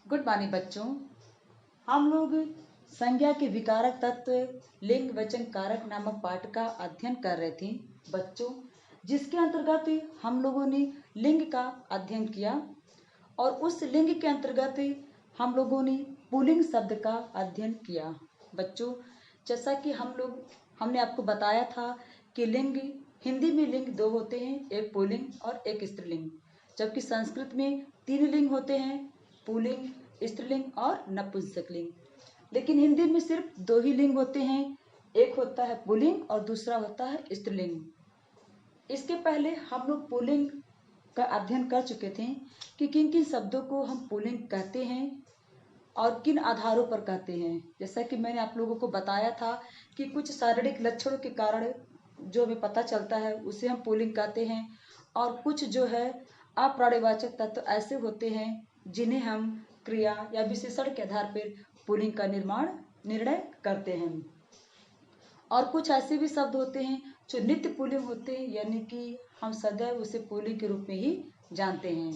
Good morning बच्चों। हम लोग संज्ञा के विकारक तत्व लिंग वचन कारक नामक पाठ का अध्ययन कर रहे थे बच्चों, जिसके अंतर्गत हम लोगों ने लिंग का अध्ययन किया और उस लिंग के अंतर्गत हम लोगों ने पुल्लिंग शब्द का अध्ययन किया बच्चों। जैसा कि हमने आपको बताया था कि लिंग हिंदी में लिंग दो होते हैं, एक पुल्लिंग और एक स्त्रीलिंग, जबकि संस्कृत में 3 लिंग होते हैं, पुल्लिंग, स्त्रीलिंग और नपुंसकलिंग। लेकिन हिंदी में सिर्फ 2 ही लिंग होते हैं, एक होता है पुल्लिंग और दूसरा होता है स्त्रीलिंग। इसके पहले हम लोग पुल्लिंग का अध्ययन कर चुके थे कि किन किन शब्दों को हम पुल्लिंग कहते हैं और किन आधारों पर कहते हैं। जैसा कि मैंने आप लोगों को बताया था कि कुछ शारीरिक लक्षणों के कारण जो हमें पता चलता है उसे हम पुल्लिंग कहते हैं, और कुछ जो है अप्राणिवाचक तत्व ऐसे होते हैं जिन्हें हम क्रिया या विशेषण के आधार पर पुल्लिंग का निर्णय करते हैं। और कुछ ऐसे भी शब्द होते हैं जो नित्य पुल्लिंग होते हैं, यानी कि हम सदैव उसे पुल्लिंग के रूप में ही जानते हैं।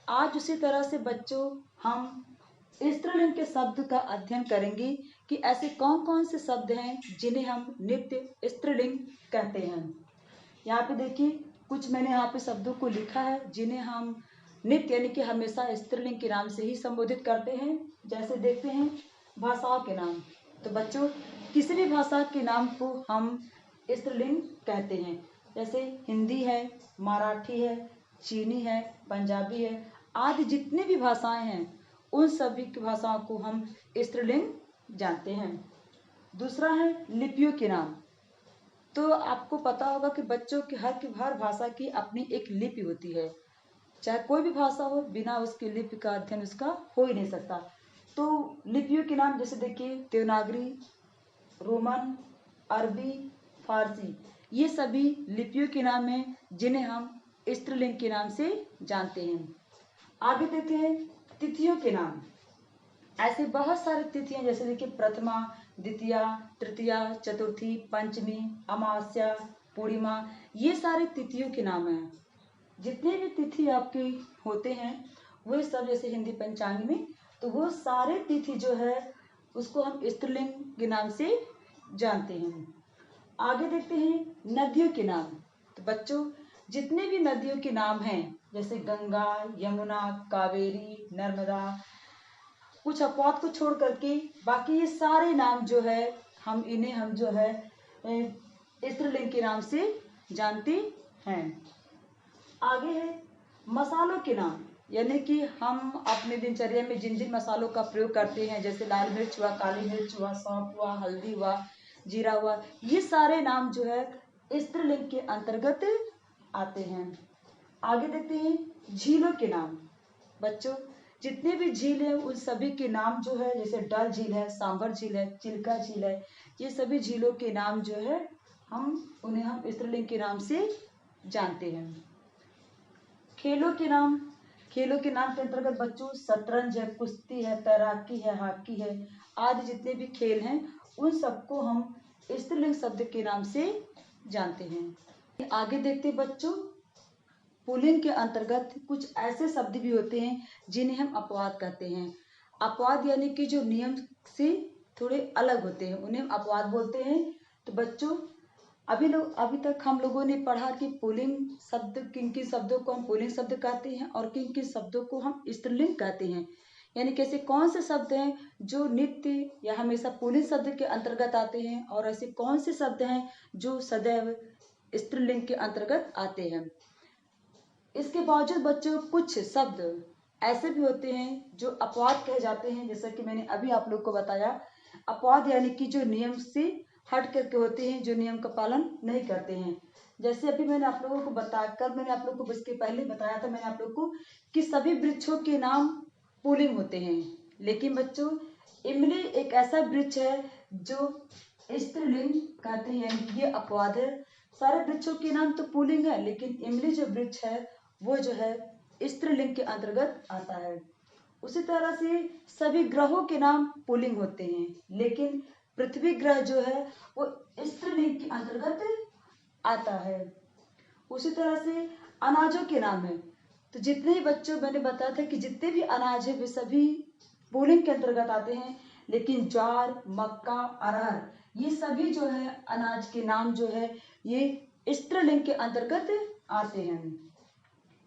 आज उसी तरह से बच्चों हम स्त्रीलिंग के शब्द का अध्ययन करेंगे कि ऐसे कौन कौन से शब्द हैं जिन्हें हम नित्य स्त्रीलिंग कहते हैं। यहाँ पे देखिए, कुछ मैंने यहाँ पे शब्दों को लिखा है जिन्हें हम नित्य यानी कि हमेशा स्त्रीलिंग के नाम से ही संबोधित करते हैं। जैसे देखते हैं भाषाओं के नाम, तो बच्चों किसी भी भाषा के नाम को हम स्त्रीलिंग कहते हैं। जैसे हिंदी है, मराठी है, चीनी है, पंजाबी है, आदि जितनी भी भाषाएं हैं उन सभी की भाषाओं को हम स्त्रीलिंग जानते हैं। दूसरा है लिपियों के नाम। तो आपको पता होगा कि बच्चों की हर भाषा की अपनी एक लिपि होती है। चाहे कोई भी भाषा हो, बिना उसकी लिपि का अध्ययन उसका हो ही नहीं सकता। तो लिपियों के नाम जैसे देखिए देवनागरी, रोमन, अरबी, फारसी, ये सभी लिपियों के नाम हैं जिन्हें हम स्त्रीलिंग के नाम से जानते हैं। आगे देखते हैं तिथियों के नाम। ऐसे बहुत सारे तिथियां जैसे देखिए प्रथमा, द्वितीया, तृतीया, चतुर्थी, पंचमी, अमावस्या, पूर्णिमा, ये सारे तिथियों के नाम हैं। जितने भी तिथि आपके होते हैं वो सब जैसे हिंदी पंचांग में, तो वो सारे तिथि जो है उसको हम स्त्रीलिंग के नाम से जानते हैं। आगे देखते हैं नदियों के नाम। तो बच्चों जितने भी नदियों के नाम हैं जैसे गंगा, यमुना, कावेरी, नर्मदा, कुछ अपवाद को छोड़ करके बाकी ये सारे नाम जो है इन्हें हम जो है स्त्रीलिंग के नाम से जानते हैं। आगे है मसालों के नाम, यानी कि हम अपने दिनचर्या में जिन जिन मसालों का प्रयोग करते हैं, जैसे लाल मिर्च हुआ, काली मिर्च हुआ, सौंफ हुआ, हल्दी हुआ, जीरा हुआ, ये सारे नाम जो है स्त्रीलिंग के अंतर्गत आते हैं। आगे देखते हैं झीलों के नाम। बच्चों जितने भी झील हैं उन सभी के नाम जो है, जैसे डल झील है, सांभर झील है, चिल्का झील है, ये सभी झीलों के नाम जो है उन्हें हम स्त्रीलिंग के नाम से जानते हैं। खेलों के नाम। खेलों के नाम के अंतर्गत बच्चों शतरंज है, कुश्ती है, तैराकी है, हॉकी है, आदि जितने भी खेल हैं उन सबको हम स्त्रीलिंग शब्द के नाम से जानते हैं। आगे देखते बच्चों पुल्लिंग के अंतर्गत कुछ ऐसे शब्द भी होते हैं जिन्हें हम अपवाद कहते हैं। अपवाद यानी कि जो नियम से थोड़े अलग होते हैं उन्हें हम अपवाद बोलते हैं। तो बच्चों अभी तक हम लोगों ने पढ़ा कि पुल्लिंग शब्द, किन किन शब्दों को हम पुल्लिंग शब्द कहते हैं और किन किन शब्दों को हम स्त्रीलिंग कहते हैं, यानी कैसे कौन से शब्द हैं जो नित्य या हमेशा पुल्लिंग शब्द के अंतर्गत आते हैं और ऐसे कौन से शब्द हैं जो सदैव स्त्रीलिंग के अंतर्गत आते हैं। इसके बावजूद बच्चों कुछ शब्द ऐसे भी होते हैं जो अपवाद कहे जाते हैं, जैसा कि मैंने अभी आप लोग को बताया। अपवाद यानी कि जो नियम से हट करके होते हैं, जो नियम का पालन नहीं करते हैं। जैसे अभी मैंने आप लोगों को मैंने आप लोगों को इसके पहले बताया था, मैंने आप लोगों को कि सभी वृक्षों के नाम पुल्लिंग होते हैं, लेकिन बच्चों इमली एक ऐसा वृक्ष है जो स्त्रीलिंग कहते हैं, यानी ये अपवाद है। सारे वृक्षों के नाम तो पुल्लिंग है, लेकिन इमली जो वृक्ष है वो जो है स्त्रीलिंग के अंतर्गत आता है। उसी तरह से सभी ग्रहों के नाम पुल्लिंग होते हैं, लेकिन पृथ्वी ग्रह जो है वो स्त्रीलिंग के अंतर्गत आता है। उसी तरह से अनाजों के नाम है। तो जितने ही बच्चों मैंने बताया था कि जितने भी अनाज है वे सभी पुल्लिंग के अंतर्गत आते हैं, लेकिन ज्वार, मक्का, अरहर ये सभी जो है अनाज के नाम जो है ये स्त्रीलिंग के अंतर्गत आते हैं।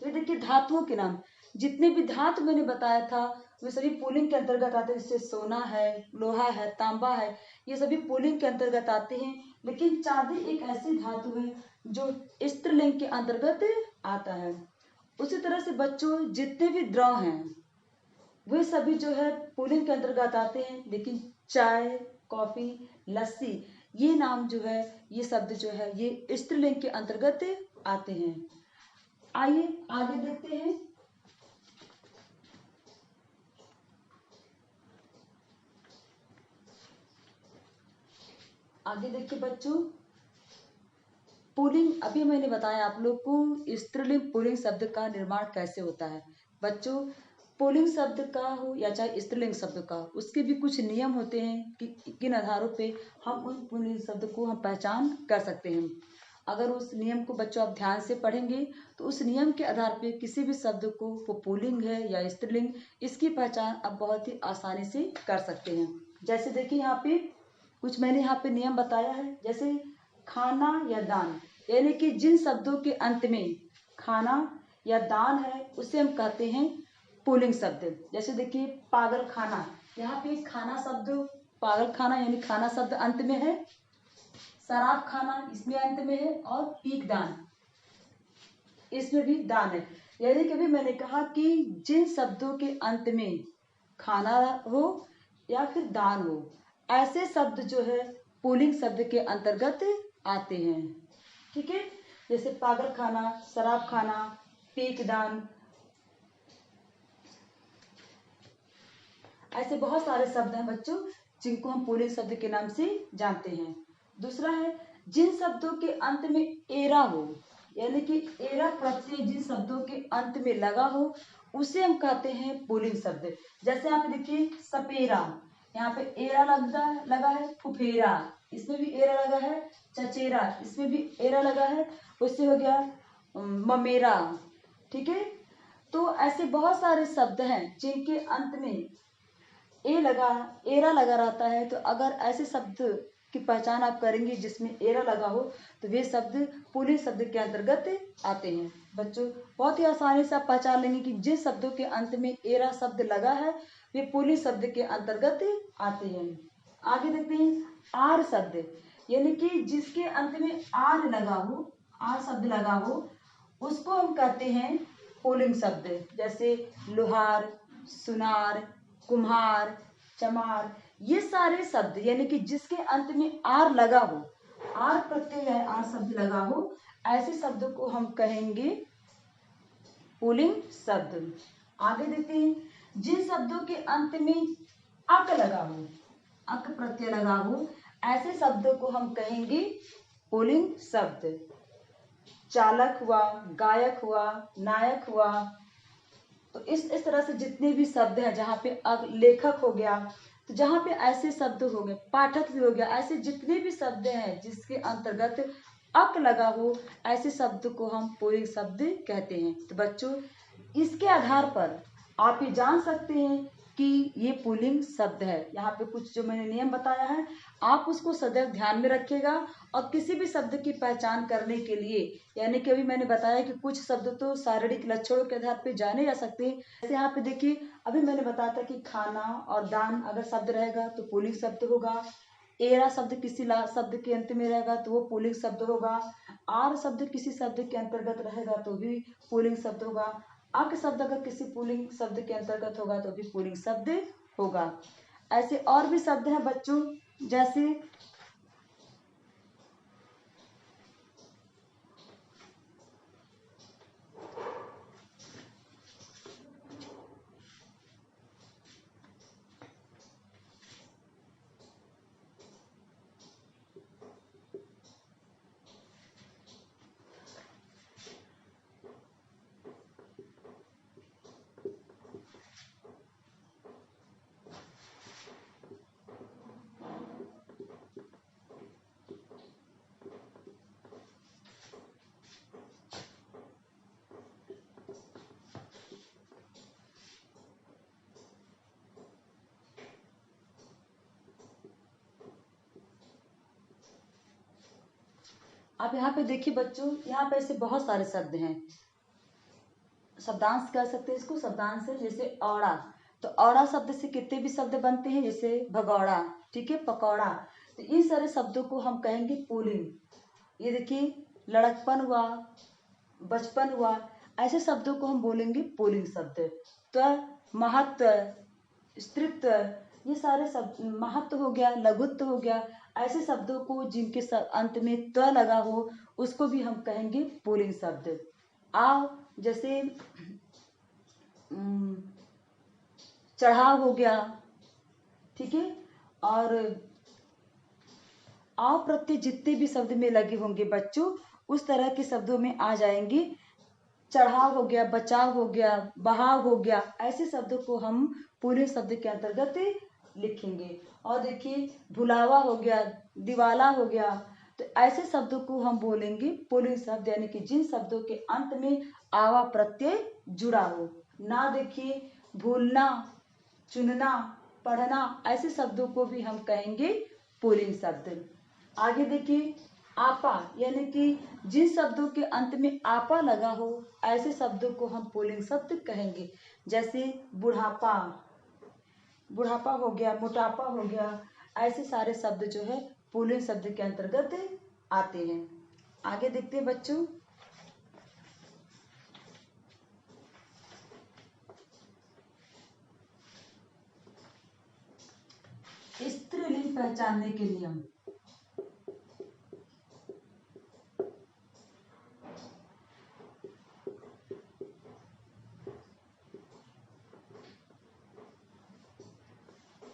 तो देखिए धातुओं के नाम, जितने भी धातु मैंने बताया था वे सभी पुल्लिंग के अंतर्गत आते हैं, जैसे सोना है, लोहा है, तांबा है, ये सभी पुल्लिंग के अंतर्गत आते हैं। लेकिन चांदी एक ऐसी धातु है जो स्त्रीलिंग के अंतर्गत आता है। उसी तरह से बच्चों जितने भी द्रव हैं वे सभी जो है पुल्लिंग के अंतर्गत आते हैं, लेकिन चाय, कॉफी, लस्सी ये नाम जो है, ये शब्द जो है ये स्त्रीलिंग के अंतर्गत आते हैं। आइए आगे देखते हैं। आगे देखिए बच्चों, पुल्लिंग, अभी मैंने बताया आप लोग को स्त्रीलिंग पुल्लिंग शब्द का निर्माण कैसे होता है। बच्चों पुल्लिंग शब्द का हो या चाहे स्त्रीलिंग शब्द का, उसके भी कुछ नियम होते हैं कि किन आधारों पे हम उन पुल्लिंग शब्द को हम पहचान कर सकते हैं। अगर उस नियम को बच्चों आप ध्यान से पढ़ेंगे तो उस नियम के आधार पे किसी भी शब्द को वो पुल्लिंग है या स्त्रीलिंग, इसकी पहचान आप बहुत ही आसानी से कर सकते हैं। जैसे देखिए यहाँ पे कुछ मैंने यहाँ पे नियम बताया है, जैसे खाना या दान, यानी कि जिन शब्दों के अंत में खाना या दान है उसे हम कहते हैं पुल्लिंग शब्द। जैसे देखिए पागल खाना, यहाँ पे खाना शब्द, पागल खाना यानी खाना शब्द अंत में है, शराब खाना इसमें अंत में है, और पीक दान इसमें भी दान है। यानी कि भी मैंने कहा कि जिन शब्दों के अंत में खाना हो या फिर दान हो, ऐसे शब्द जो है पुल्लिंग शब्द के अंतर्गत आते हैं। ठीक है, जैसे पागल खाना, शराब खाना, पीक दान, ऐसे बहुत सारे शब्द हैं बच्चों जिनको हम पुल्लिंग शब्द के नाम से जानते हैं। दूसरा है जिन शब्दों के अंत में एरा हो, यानी कि एरा प्रत्यय जिन शब्दों के अंत में लगा हो उसे हम कहते हैं पुल्लिंग शब्द। जैसे यहाँ पे देखिए सपेरा, यहाँ पे एरा लगा है, फुफेरा इसमें भी एरा लगा है, चचेरा इसमें भी एरा लगा है, उससे हो गया ममेरा। ठीक है, तो ऐसे बहुत सारे शब्द हैं जिनके अंत में एरा लगा रहता है। तो अगर ऐसे शब्द की पहचान आप करेंगे जिसमें एरा लगा हो तो वे शब्द पुल्लिंग शब्द के अंतर्गत आते हैं। बच्चों बहुत ही आसानी से आप पहचान लेंगे कि जिन शब्दों के अंत में एरा शब्द लगा है वे पुल्लिंग शब्द के अंतर्गत आते हैं। आगे देखते हैं आर शब्द, यानी कि जिसके अंत में आर लगा हो, आर शब्द लगा हो, उसको हम कहते हैं पुल्लिंग शब्द। जैसे लोहार, सुनार, कुम्हार, चमार, ये सारे शब्द यानी कि जिसके अंत में आर लगा हो, आर प्रत्यय है, आर शब्द लगा हो, ऐसे शब्द को हम कहेंगे पुल्लिंग शब्द। आगे देखते हैं जिन शब्दों के अंत में अक लगा हो, अक प्रत्यय लगा हो, ऐसे शब्दों को हम कहेंगे पुल्लिंग शब्द। चालक हुआ, गायक हुआ, नायक हुआ, तो इस तरह से जितने भी शब्द हैं, जहाँ पे लेखक हो गया, तो जहाँ पे ऐसे शब्द हो गए, पाठक भी हो गया, ऐसे जितने भी शब्द हैं जिसके अंतर्गत अक लगा हो, ऐसे शब्द को हम पुल्लिंग शब्द कहते हैं। तो बच्चों इसके आधार पर आप ये जान सकते हैं कि ये पुल्लिंग शब्द है। यहाँ पे कुछ जो मैंने नियम बताया है आप उसको सदैव ध्यान में रखिएगा, और किसी भी शब्द की पहचान करने के लिए, यानी कि अभी मैंने बताया कि कुछ शब्द तो शारीरिक लक्षणों के आधार पे जाने जा सकते हैं। जैसे यहाँ पे देखिए अभी मैंने बताया था कि खाना और दान अगर शब्द रहेगा तो पुल्लिंग शब्द होगा, एरा शब्द किसी शब्द के अंत में रहेगा तो वो पुल्लिंग शब्द होगा, आर शब्द किसी शब्द के अंतर्गत रहेगा तो भी पुल्लिंग शब्द होगा, अक शब्द अगर किसी पुल्लिंग शब्द के अंतर्गत होगा तो भी पुल्लिंग शब्द होगा। ऐसे और भी शब्द हैं बच्चों, जैसे आप यहाँ पे देखिए बच्चों, यहाँ पे ऐसे बहुत सारे शब्द हैं, शब्दांश कह सकते हैं इसको, शब्दांश है। जैसे औड़ा, तो औड़ा शब्द से कितने भी शब्द बनते हैं, जैसे भगौड़ा, ठीक है, पकौड़ा। तो इन सारे शब्दों को हम कहेंगे पुल्लिंग। ये देखिए, लड़कपन हुआ, बचपन हुआ, ऐसे शब्दों को हम बोलेंगे पुल्लिंग शब्द। त्व, महत्व, स्त्रीत्व, ये सारे शब्द, महत्व हो गया, लघुत्व हो गया, ऐसे शब्दों को जिनके अंत में त्व लगा हो, उसको भी हम कहेंगे पुल्लिंग शब्द। आ, जैसे चढ़ाव हो गया, ठीक है। और आ प्रत्यय जितने भी शब्द में लगे होंगे बच्चों, उस तरह के शब्दों में आ जाएंगे। चढ़ाव हो गया, बचाव हो गया, बहाव हो गया, ऐसे शब्दों को हम पुल्लिंग शब्द के अंतर्गत लिखेंगे। और देखिए, भुलावा हो गया, दिवाला हो गया, तो ऐसे शब्दों को हम बोलेंगे पुल्लिंग शब्द, यानी कि जिन शब्दों के अंत में आवा प्रत्यय जुड़ा हो ना। देखिए, भूलना, चुनना, पढ़ना, ऐसे शब्दों को भी हम कहेंगे पुल्लिंग शब्द। आगे देखिए, आपा, यानी कि जिन शब्दों के अंत में आपा लगा हो, ऐसे शब्दों को हम पुल्लिंग शब्द कहेंगे। जैसे बुढ़ापा, बुढ़ापा हो गया, मोटापा हो गया, ऐसे सारे शब्द जो है पुल्लिंग शब्द के अंतर्गत आते हैं। आगे देखते हैं बच्चों, स्त्रीलिंग पहचानने के नियम।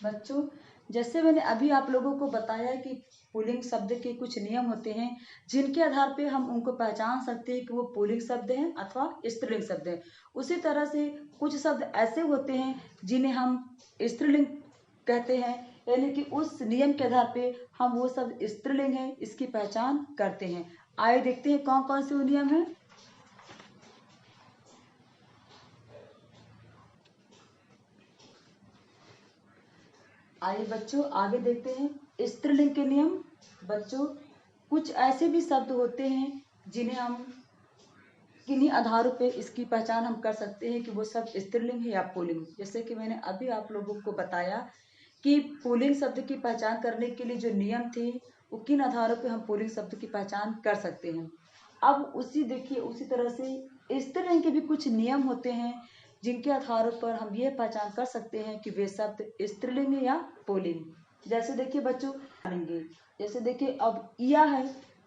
बच्चों, जैसे मैंने अभी आप लोगों को बताया कि पुल्लिंग शब्द के कुछ नियम होते हैं, जिनके आधार पे हम उनको पहचान सकते हैं कि वो पुल्लिंग शब्द हैं अथवा स्त्रीलिंग शब्द हैं। उसी तरह से कुछ शब्द ऐसे होते हैं जिन्हें हम स्त्रीलिंग कहते हैं, यानी कि उस नियम के आधार पे हम वो शब्द स्त्रीलिंग है इसकी पहचान करते हैं। आइए देखते हैं कौन कौन से वो नियम है। आइए बच्चों, आगे देखते हैं स्त्रीलिंग के नियम। बच्चों, कुछ ऐसे भी शब्द होते हैं जिन्हें हम किन्हीं आधारों पे इसकी पहचान हम कर सकते हैं कि वो शब्द स्त्रीलिंग है या पुल्लिंग। जैसे कि मैंने अभी आप लोगों को बताया कि पुल्लिंग शब्द की पहचान करने के लिए जो नियम थे, वो किन आधारों पे हम पुल्लिंग शब्द की पहचान कर सकते हैं। अब उसी देखिए, उसी तरह से स्त्रीलिंग के भी कुछ नियम होते हैं जिनके आधारों पर हम ये पहचान कर सकते हैं कि वे शब्द स्त्रीलिंग है या पुल्लिंग। जैसे देखिए बच्चों, जैसे देखिए, अब या है,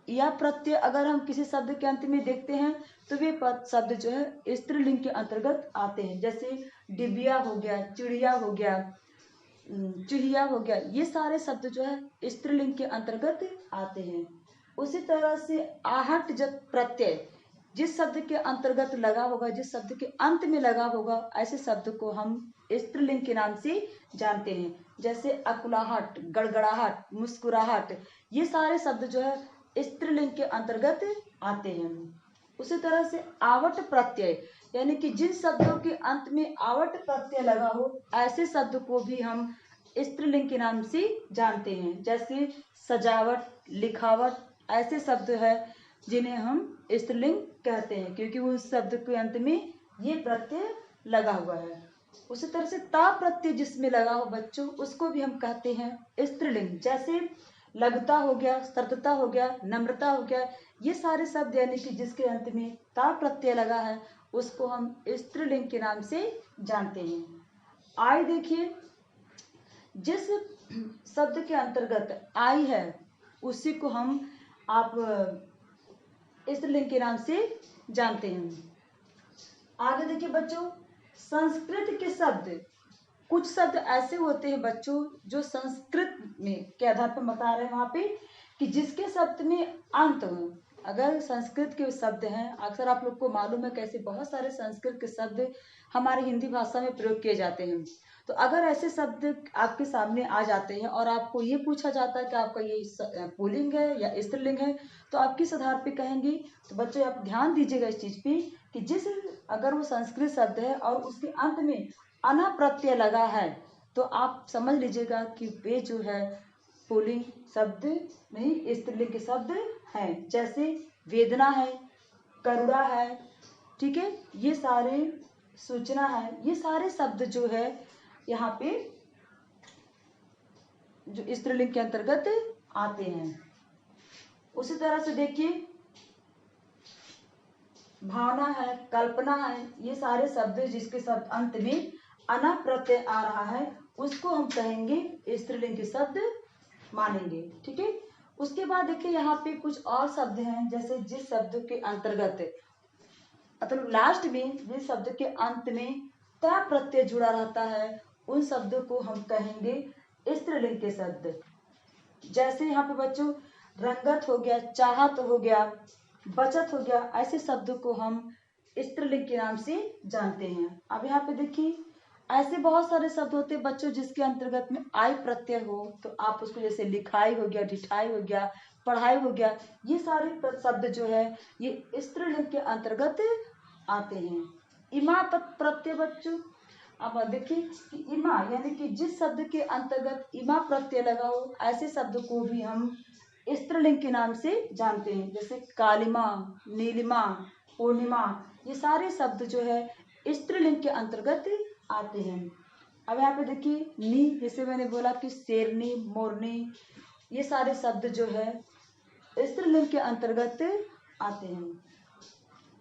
या प्रत्यय अगर हम किसी शब्द के अंत में देखते हैं तो वे शब्द जो है स्त्रीलिंग के अंतर्गत आते हैं। जैसे डिबिया हो गया, चिड़िया हो गया, चूहिया हो गया, ये सारे शब्द जो है स्त्रीलिंग के अंतर्गत आते हैं। उसी तरह से आहट जब प्रत्यय जिस शब्द के अंतर्गत लगा होगा, जिस शब्द के अंत में लगा होगा, ऐसे शब्द को हम स्त्रीलिंग के नाम से जानते हैं। जैसे अकुलाहट, गड़गड़ाहट, मुस्कुराहट, ये सारे शब्द जो है स्त्रीलिंग के अंतर्गत आते हैं। उसी तरह से आवट प्रत्यय, यानी कि जिन शब्दों के अंत में आवट प्रत्यय लगा हो, ऐसे शब्द को भी हम स्त्रीलिंग के नाम से जानते हैं। जैसे सजावट, लिखावट, ऐसे शब्द है जिन्हें हम स्त्रीलिंग कहते हैं क्योंकि उस शब्द के अंत में ये प्रत्यय लगा हुआ है। उसी तरह से ता प्रत्यय जिसमें लगा हो बच्चों, उसको भी हम कहते हैं स्त्रीलिंग। जैसे लघुता हो गया, सर्वता हो गया, नम्रता हो गया, ये सारे शब्द यानी कि जिसके अंत में ता प्रत्यय लगा है, उसको हम स्त्रीलिंग के नाम से जानते हैं। आई देखिए, जिस शब्द के अंतर्गत आई है उसी को हम आप स्त्रीलिंग के नाम से जानते हैं। आगे देखिए बच्चों, संस्कृत के शब्द, कुछ शब्द ऐसे होते हैं बच्चों जो संस्कृत में के आधार पर बता रहे हैं वहां पे कि जिसके शब्द में अंत हो। अगर संस्कृत के शब्द हैं, अक्सर आप लोग को मालूम है कैसे बहुत सारे संस्कृत के शब्द हमारी हिंदी भाषा में प्रयोग किए जाते हैं। तो अगर ऐसे शब्द आपके सामने आ जाते हैं और आपको ये पूछा जाता है कि आपका ये पुल्लिंग है या स्त्रीलिंग है, तो आप किस आधार पे कहेंगे। तो बच्चों आप ध्यान दीजिएगा इस चीज पे कि जिस अगर वो संस्कृत शब्द है और उसके अंत में अना प्रत्यय लगा है, तो आप समझ लीजिएगा कि वे जो है पुल्लिंग शब्द नहीं, स्त्रीलिंग के शब्द हैं। जैसे वेदना है, करुणा है, ठीक है, ये सारे सूचना है, ये सारे शब्द जो है यहाँ पे जो स्त्रीलिंग के अंतर्गत आते हैं। उसी तरह से देखिए भावना है, कल्पना है, ये सारे शब्द जिसके शब्द अंत में अना प्रत्यय आ रहा है उसको हम कहेंगे स्त्रीलिंग के शब्द मानेंगे, ठीक है। उसके बाद देखिए यहाँ पे कुछ और शब्द हैं, जैसे जिस शब्द के अंतर्गत मतलब लास्ट में जिस शब्द के अंत में ता प्रत्यय जुड़ा रहता है उन शब्दों को हम कहेंगे स्त्रीलिंग के शब्द। जैसे यहाँ पे बच्चों रंगत हो गया, चाहत हो गया, बचत हो गया, ऐसे शब्दों को हम स्त्रीलिंग के नाम से जानते हैं। अब यहाँ पे देखिए ऐसे बहुत सारे शब्द होते हैं बच्चों जिसके अंतर्गत में आई प्रत्यय हो, तो आप उसको जैसे लिखाई हो गया, ढिठाई हो गया, पढ़ाई हो गया, ये सारे शब्द जो है ये स्त्रीलिंग के अंतर्गत आते हैं। इमा प्रत्यय बच्चों, अब देखिए कि इमा यानी कि जिस शब्द के अंतर्गत इमा प्रत्यय लगा हो ऐसे शब्द को भी हम स्त्रीलिंग के नाम से जानते हैं। जैसे कालिमा, नीलिमा, पूर्णिमा, ये सारे शब्द जो है स्त्रीलिंग के अंतर्गत आते हैं। अब यहाँ पे देखिए नी, जैसे मैंने बोला कि शेरनी, मोरनी, ये सारे शब्द जो है स्त्रीलिंग के अंतर्गत आते हैं।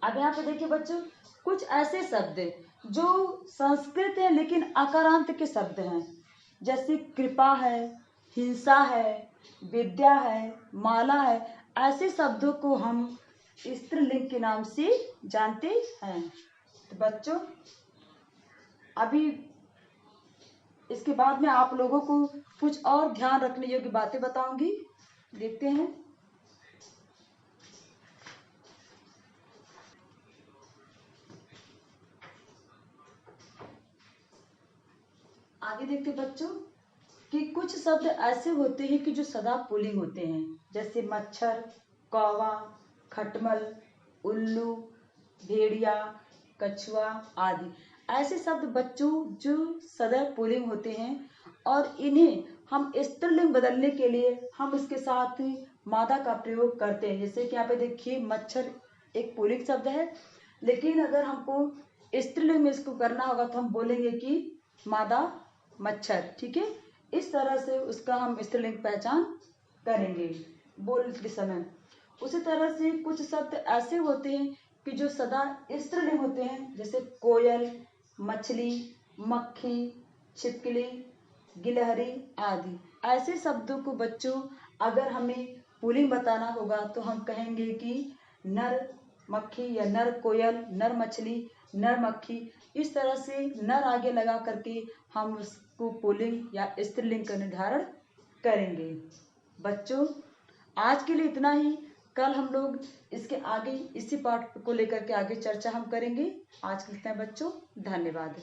अब यहाँ पे देखिए बच्चों कुछ ऐसे शब्द जो संस्कृत है लेकिन अकारांत के शब्द हैं, जैसे कृपा है, हिंसा है, विद्या है, माला है, ऐसे शब्दों को हम स्त्रीलिंग के नाम से जानते हैं। तो बच्चों अभी इसके बाद में आप लोगों को कुछ और ध्यान रखने योग्य बातें बताऊंगी, देखते हैं। आगे देखते बच्चों कि कुछ शब्द ऐसे होते हैं कि जो सदा पुल्लिंग होते हैं, जैसे मच्छर, कौवा, खटमल, उल्लू, भेड़िया, कछुआ आदि। ऐसे शब्द बच्चों जो सदा पुल्लिंग होते हैं और इन्हें हम स्त्रीलिंग बदलने के लिए हम इसके साथ मादा का प्रयोग करते हैं। जैसे कि यहाँ पे देखिए मच्छर एक पुल्लिंग शब्द है, लेकिन अगर हमको स्त्रीलिंग में इसको करना होगा तो हम बोलेंगे कि मादा मच्छर, ठीक है। इस तरह से उसका हम स्त्रीलिंग पहचान करेंगे बोलते समय। उसी तरह से कुछ शब्द ऐसे होते हैं कि जो सदा स्त्रीलिंग होते हैं, जैसे कोयल, मछली, मक्खी, छिपकली, गिलहरी आदि। ऐसे शब्दों को बच्चों अगर हमें पुल्लिंग बताना होगा तो हम कहेंगे कि नर मक्खी या नर कोयल, नर मछली, नर मक्खी। इस तरह से नर आगे लगा करके हम उसको पुल्लिंग या स्त्रीलिंग का निर्धारण करेंगे। बच्चों आज के लिए इतना ही, कल हम लोग इसके आगे इसी पाठ को लेकर के आगे चर्चा हम करेंगे। आज के लिए इतना बच्चों, धन्यवाद।